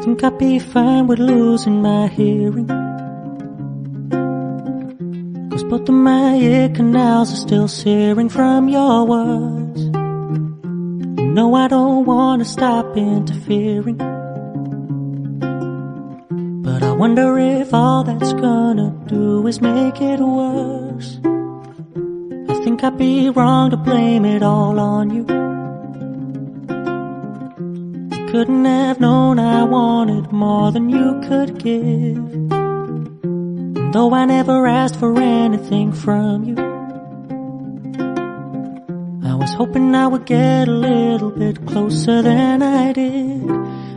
Think I'd be fine with losing my hearing, 'cause both of my ear canals are still searing from your words. You know I don't wanna stop interfering, but I wonder if all that's gonna do is make it worse. I think I'd be wrong to blame it all on you. Couldn't have known I wanted more than you could give. And though I never asked for anything from you, I was hoping I would get a little bit closer than I did.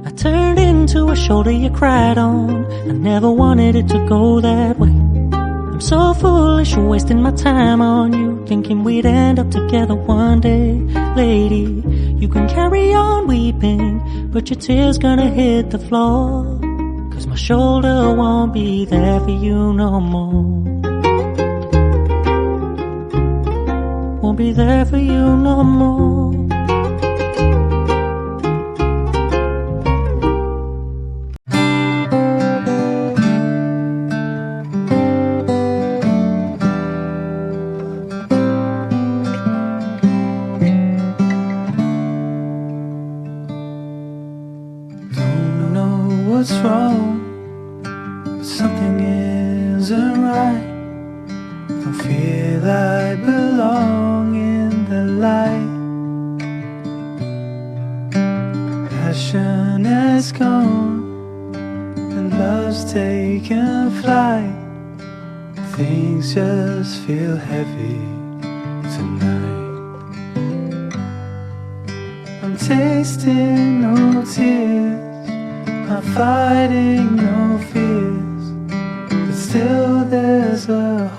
I turned into a shoulder you cried on. I never wanted it to go that way. I'm so foolish, wasting my time on you, thinking we'd end up together one day. Lady, you can carry on weeping, but your tears gonna hit the floor, 'cause my shoulder won't be there for you no more. Won't be there for you no more. What's wrong? Something isn't right. Don't feel I belong in the light. Passion has gone and love's taken flight. Things just feel heavy tonight. I'm tasting no tears, I'm fighting no fears, but still there's a